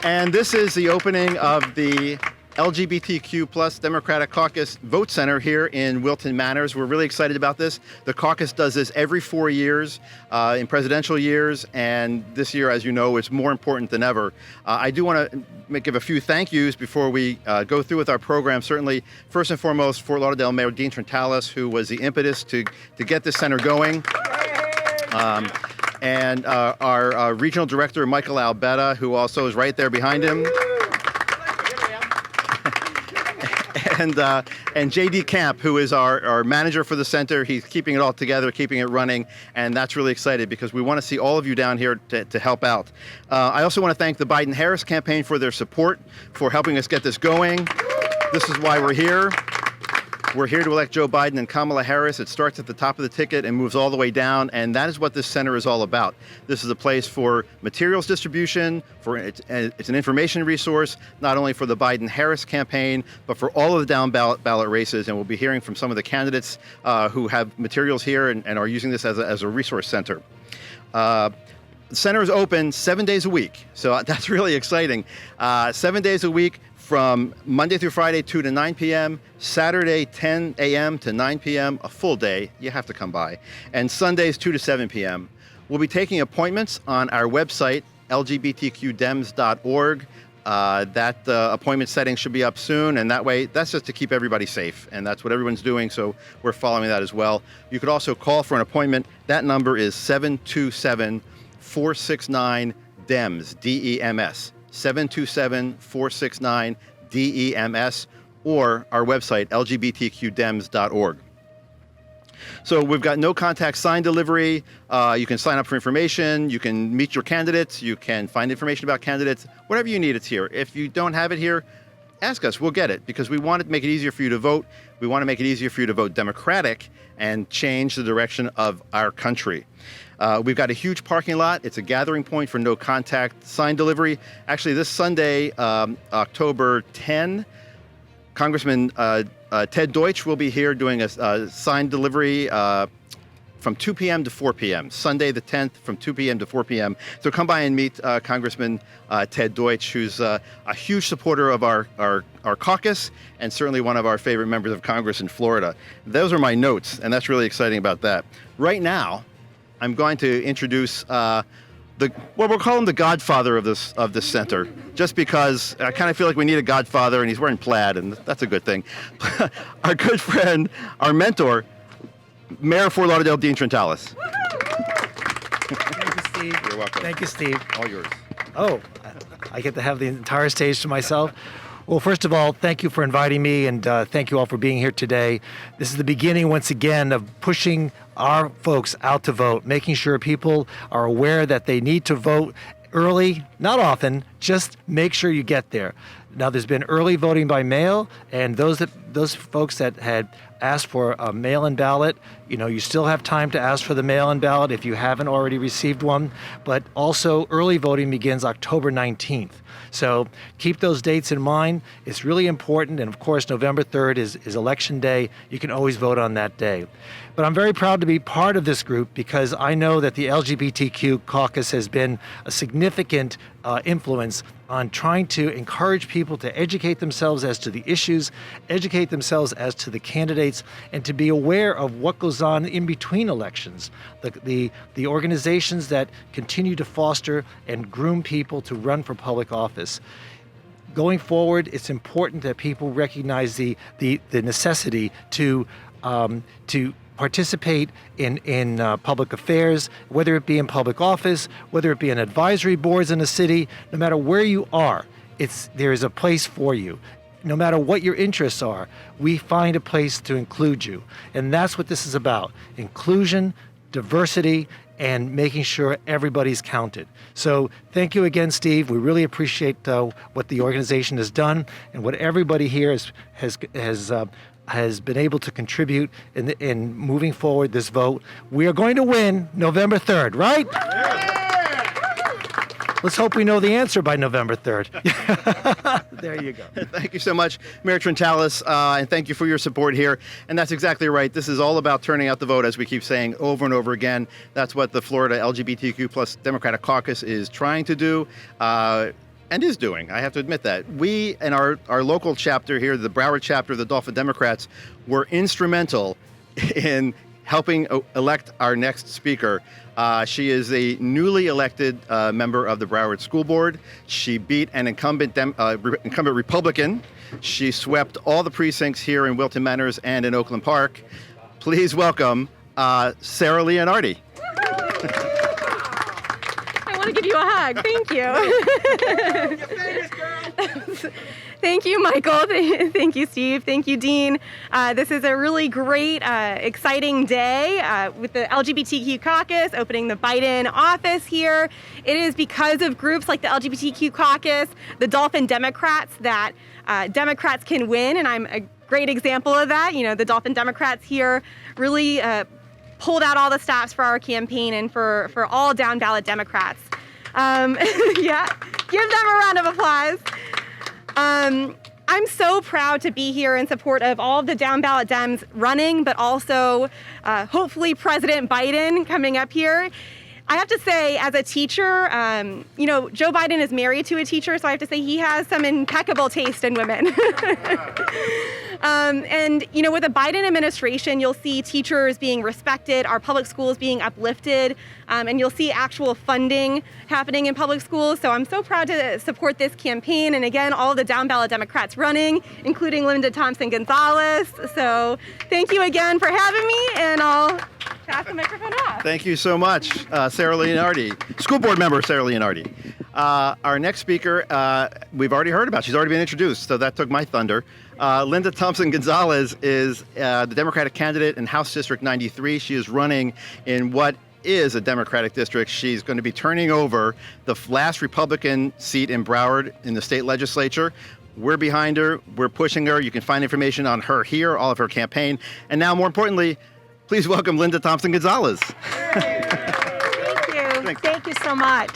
And this is the opening of the LGBTQ Democratic Caucus Vote Center here in Wilton Manors. We're really excited about this. The caucus does this every 4 years in presidential years, and this year, as you know, it's more important than ever. I do want to give a few thank yous before we go through with our program. Certainly, first and foremost, Fort Lauderdale Mayor Dean Trentalis, who was the impetus to get this center going. And our regional director, Michael Albetta, who also is right there behind him. And J.D. Camp, who is our manager for the center. He's keeping it all together, keeping it running, and that's really exciting because we want to see all of you down here to help out. I also want to thank the Biden-Harris campaign for their support, for helping us get this going. This is why we're here. We're here to elect Joe Biden and Kamala Harris. It starts at the top of the ticket and moves all the way down, and that is what this center is all about. This is a place for materials distribution, it's an information resource, not only for the Biden-Harris campaign, but for all of the down ballot races, and we'll be hearing from some of the candidates who have materials here and are using this as a resource center. The center is open 7 days a week, so that's really exciting. 7 days a week, from Monday through Friday, 2 to 9 p.m., Saturday, 10 a.m. to 9 p.m., a full day, you have to come by, and Sundays, 2 to 7 p.m. We'll be taking appointments on our website, lgbtqdems.org. That appointment setting should be up soon, and that way, that's just to keep everybody safe, and that's what everyone's doing, so we're following that as well. You could also call for an appointment. That number is 727-469-DEMS, D-E-M-S. 727-469-DEMS, or our website, lgbtqdems.org. So we've got no contact sign delivery. You can sign up for information. You can meet your candidates. You can find information about candidates. Whatever you need, it's here. If you don't have it here, ask us. We'll get it, because we want to make it easier for you to vote. We want to make it easier for you to vote Democratic and change the direction of our country. We've got a huge parking lot. It's a gathering point for no contact sign delivery. Actually, this Sunday, October 10, Congressman Ted Deutsch will be here doing a sign delivery from 2 p.m. to 4 p.m. Sunday the 10th from 2 p.m. to 4 p.m. So come by and meet Congressman Ted Deutsch, who's a huge supporter of our caucus and certainly one of our favorite members of Congress in Florida. Those are my notes, and that's really exciting about that. Right now, I'm going to introduce we'll call him the godfather of this center, just because I kind of feel like we need a godfather, and he's wearing plaid, and that's a good thing. Our good friend, our mentor, Mayor of Fort Lauderdale, Dean Trentalis. Thank you, Steve. You're welcome. Thank you, Steve. All yours. Oh, I get to have the entire stage to myself. Well, first of all, thank you for inviting me, and thank you all for being here today. This is the beginning, once again, of pushing our folks out to vote, making sure people are aware that they need to vote early, not often, just make sure you get there. Now, there's been early voting by mail, and those folks that had asked for a mail-in ballot, you still have time to ask for the mail-in ballot if you haven't already received one. But also, early voting begins October 19th. So keep those dates in mind. It's really important. And of course, November 3rd is Election Day. You can always vote on that day. But I'm very proud to be part of this group, because I know that the LGBTQ caucus has been a significant influence on trying to encourage people to educate themselves as to the issues, educate themselves as to the candidates, and to be aware of what goes on in between elections. The organizations that continue to foster and groom people to run for public office. Going forward, it's important that people recognize the necessity to participate in public affairs, whether it be in public office, whether it be in advisory boards in a city. No matter where you are, there is a place for you. No matter what your interests are, we find a place to include you. And that's what this is about: inclusion, diversity, and making sure everybody's counted. So thank you again, Steve. We really appreciate what the organization has done and what everybody here has been able to contribute in moving forward this vote. We are going to win November 3rd, right? Yeah. Let's hope we know the answer by November 3rd. There you go. Thank you so much, Mayor Trentalis, and thank you for your support here. And that's exactly right. This is all about turning out the vote, as we keep saying over and over again. That's what the Florida LGBTQ Democratic Caucus is trying to do. and is doing. I have to admit that. We and our local chapter here, the Broward chapter of the Dolphin Democrats, were instrumental in helping elect our next speaker. She is a newly elected member of the Broward School Board. She beat an incumbent Republican. She swept all the precincts here in Wilton Manors and in Oakland Park. Please welcome Sarah Leonardi. I want to give you a hug. Thank you. You're famous, girl. Thank you, Michael. Thank you, Steve. Thank you, Dean. This is a really great, exciting day with the LGBTQ Caucus opening the Biden office here. It is because of groups like the LGBTQ Caucus, the Dolphin Democrats, that Democrats can win, and I'm a great example of that. You know, the Dolphin Democrats here really pulled out all the stops for our campaign and for all down ballot Democrats. Yeah, give them a round of applause. I'm so proud to be here in support of all of the down ballot Dems running, but also hopefully President Biden coming up here. I have to say, as a teacher, you know, Joe Biden is married to a teacher, so I have to say he has some impeccable taste in women. And, you know, with the Biden administration, you'll see teachers being respected, our public schools being uplifted, and you'll see actual funding happening in public schools. So I'm so proud to support this campaign. And again, all the down ballot Democrats running, including Linda Thompson Gonzalez. So thank you again for having me, and I'll pass the microphone off. Thank you so much, Sarah Leonardi, school board member Sarah Leonardi. Our next speaker, we've already heard about. She's already been introduced, so that took my thunder. Linda Thompson Gonzalez is the Democratic candidate in House District 93. She is running in what is a Democratic district. She's going to be turning over the last Republican seat in Broward in the state legislature. We're behind her. We're pushing her. You can find information on her here, all of her campaign. And now, more importantly, please welcome Linda Thompson Gonzalez. Thank you. Thanks. Thank you so much.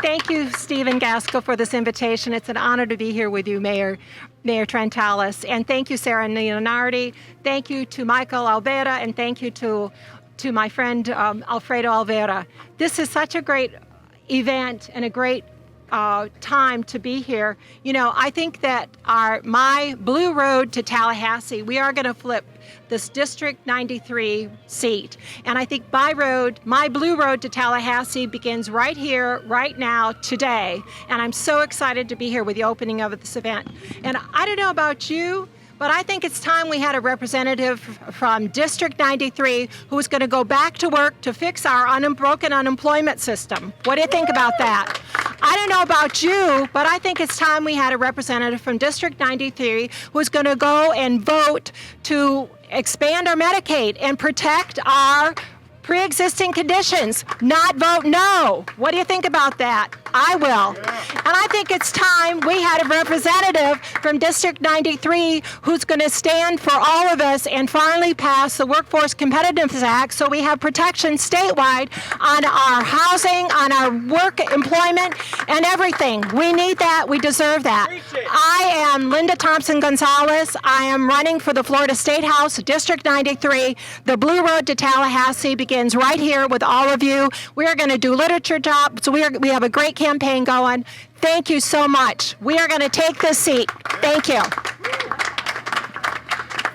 Thank you, Stephen Gaskill, for this invitation. It's an honor to be here with you, Mayor Trentalis. And thank you, Sarah Leonardi. Thank you to Michael Alvera, and thank you to my friend Alfredo Alvera. This is such a great event and a great time to be here. You know, I think that my blue road to Tallahassee, we are going to flip this District 93 seat. And I think my blue road to Tallahassee begins right here, right now, today. And I'm so excited to be here with the opening of this event. And I don't know about you, but I think it's time we had a representative from District 93 who is going to go back to work to fix our broken unemployment system. What do you think about that? I don't know about you, but I think it's time we had a representative from District 93 who's going to go and vote to expand our Medicaid and protect our pre-existing conditions, not vote no. What do you think about that? I will. And I think it's time we had a representative from District 93 who's going to stand for all of us and finally pass the Workforce Competitiveness Act so we have protection statewide on our housing, on our work, employment, and everything. We need that. We deserve that. I am Linda Thompson Gonzalez. I am running for the Florida State House, District 93. The Blue Road to Tallahassee begins right here with all of you. We are going to do literature jobs. We have a great campaign going. Thank you so much. We are going to take this seat. Thank you.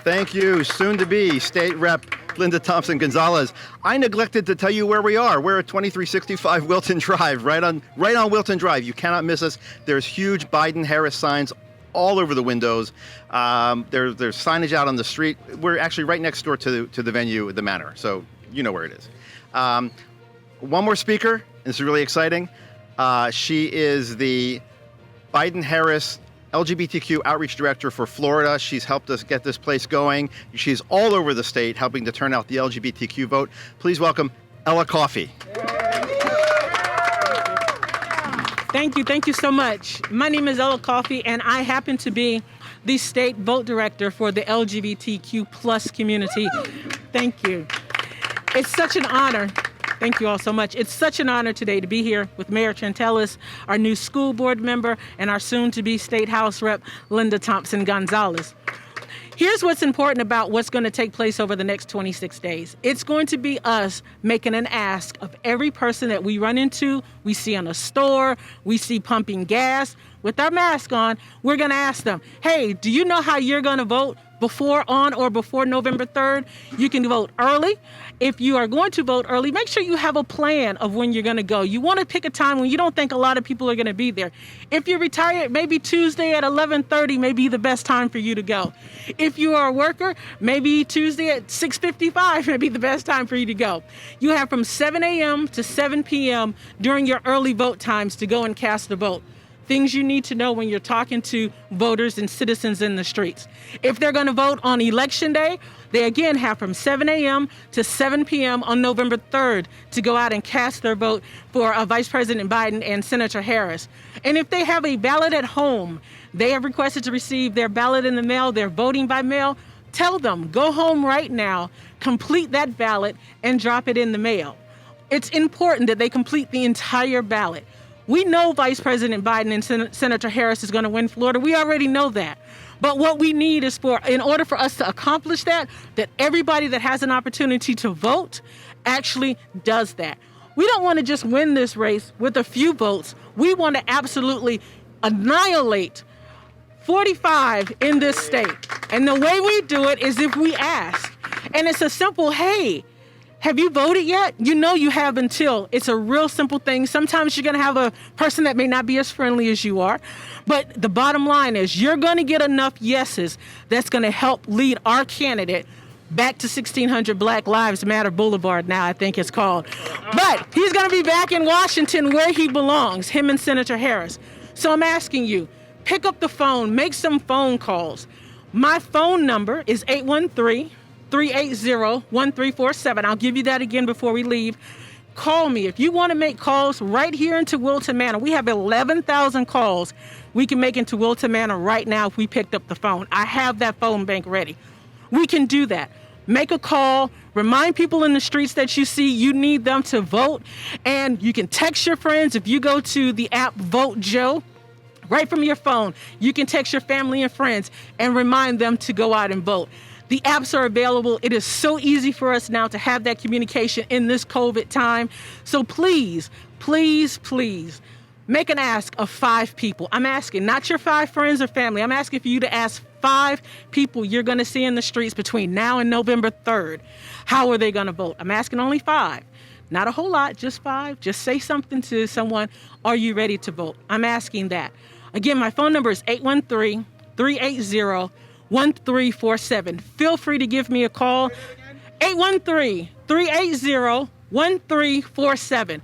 Thank you. Soon to be State Rep Linda Thompson Gonzalez. I neglected to tell you where we are. We're at 2365 Wilton Drive, right on Wilton Drive. You cannot miss us. There's huge Biden-Harris signs all over the windows. There's signage out on the street. We're actually right next door to the venue, the Manor. So you know where it is. One more speaker, and this is really exciting. She is the Biden-Harris LGBTQ Outreach Director for Florida. She's helped us get this place going. She's all over the state helping to turn out the LGBTQ vote. Please welcome Ella Coffey. Thank you so much. My name is Ella Coffey, and I happen to be the state vote director for the LGBTQ plus community. Thank you. It's such an honor. Thank you all so much. It's such an honor today to be here with Mayor Trentalis, our new school board member, and our soon-to-be State House Rep, Linda Thompson Gonzalez. Here's what's important about what's going to take place over the next 26 days. It's going to be us making an ask of every person that we run into, we see in a store, we see pumping gas, with our mask on, we're going to ask them, hey, do you know how you're going to vote on or before November 3rd? You can vote early. If you are going to vote early, make sure you have a plan of when you're going to go. You want to pick a time when you don't think a lot of people are going to be there. If you're retired, maybe Tuesday at 11:30 may be the best time for you to go. If you are a worker, maybe Tuesday at 6:55 may be the best time for you to go. You have from 7 a.m. to 7 p.m. during your early vote times to go and cast a vote. Things you need to know when you're talking to voters and citizens in the streets. If they're going to vote on Election Day, they again have from 7 a.m. to 7 p.m. on November 3rd to go out and cast their vote for Vice President Biden and Senator Harris. And if they have a ballot at home, they have requested to receive their ballot in the mail, they're voting by mail, tell them, go home right now, complete that ballot, and drop it in the mail. It's important that they complete the entire ballot. We know Vice President Biden and Senator Harris is going to win Florida. We already know that. But what we need is in order for us to accomplish that everybody that has an opportunity to vote actually does that. We don't want to just win this race with a few votes. We want to absolutely annihilate 45 in this state. And the way we do it is if we ask. And it's a simple, hey, have you voted yet? You know you have until. It's a real simple thing. Sometimes you're going to have a person that may not be as friendly as you are. But the bottom line is you're going to get enough yeses that's going to help lead our candidate back to 1600 Black Lives Matter Boulevard now, I think it's called. But he's going to be back in Washington where he belongs, him and Senator Harris. So I'm asking you, pick up the phone, make some phone calls. My phone number is 813-380-1347. I'll give you that again before we leave. Call me. If you want to make calls right here into Wilton Manor, we have 11,000 calls we can make into Wilton Manor right now if we picked up the phone. I have that phone bank ready. We can do that. Make a call. Remind people in the streets that you see you need them to vote. And you can text your friends. If you go to the app Vote Joe, right from your phone, you can text your family and friends and remind them to go out and vote. The apps are available. It is so easy for us now to have that communication in this COVID time. So please, please, please make an ask of 5 people. I'm asking, not your 5 friends or family. I'm asking for you to ask 5 people you're going to see in the streets between now and November 3rd. How are they going to vote? I'm asking only 5. Not a whole lot, just 5. Just say something to someone. Are you ready to vote? I'm asking that. Again, my phone number is 813-380-1347. Feel free to give me a call. 813-380-1347.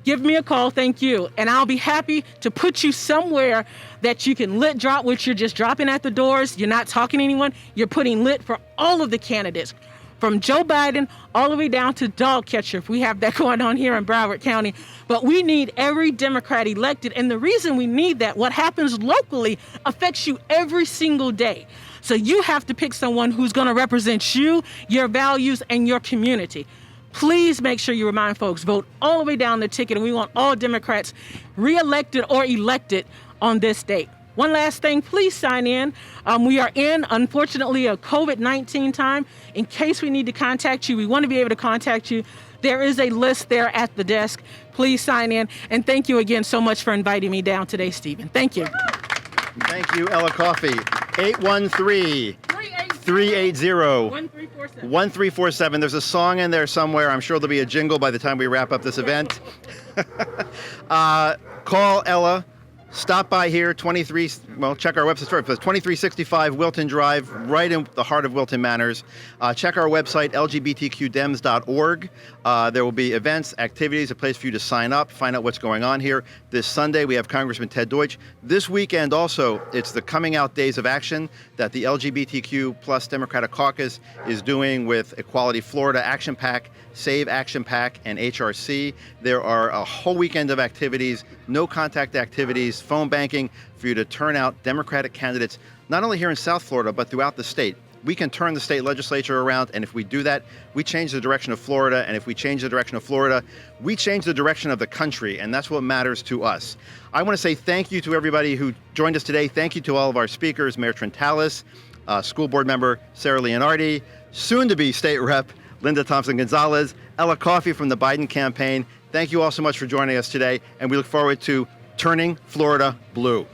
Give me a call, thank you. And I'll be happy to put you somewhere that you can lit drop, which you're just dropping at the doors. You're not talking to anyone. You're putting lit for all of the candidates, from Joe Biden all the way down to dog catcher, if we have that going on here in Broward County. But we need every Democrat elected. And the reason we need that, what happens locally affects you every single day. So you have to pick someone who's going to represent you, your values, and your community. Please make sure you remind folks, vote all the way down the ticket, and we want all Democrats reelected or elected on this date. One last thing, please sign in. We are in, unfortunately, a COVID-19 time. In case we need to contact you, we want to be able to contact you. There is a list there at the desk. Please sign in. And thank you again so much for inviting me down today, Stephen. Thank you. Thank you, Ella Coffey. 813-380-1347. There's a song in there somewhere. I'm sure there'll be a jingle by the time we wrap up this event. Call Ella. Stop by here, check our website first. It's 2365 Wilton Drive, right in the heart of Wilton Manors. Check our website, lgbtqdems.org. There will be events, activities, a place for you to sign up, find out what's going on here. This Sunday, we have Congressman Ted Deutsch. This weekend also, it's the Coming Out Days of Action that the LGBTQ plus Democratic Caucus is doing with Equality Florida Action PAC, Save Action PAC, and HRC. There are a whole weekend of activities, no contact activities, phone banking for you to turn out Democratic candidates, not only here in South Florida, but throughout the state. We can turn the state legislature around, and if we do that, we change the direction of Florida, and if we change the direction of Florida, we change the direction of the country, and that's what matters to us. I want to say thank you to everybody who joined us today. Thank you to all of our speakers, Mayor Trentalis, School Board Member Sarah Leonardi, soon-to-be State Rep Linda Thompson Gonzalez, Ella Coffey from the Biden campaign. Thank you all so much for joining us today, and we look forward to turning Florida blue.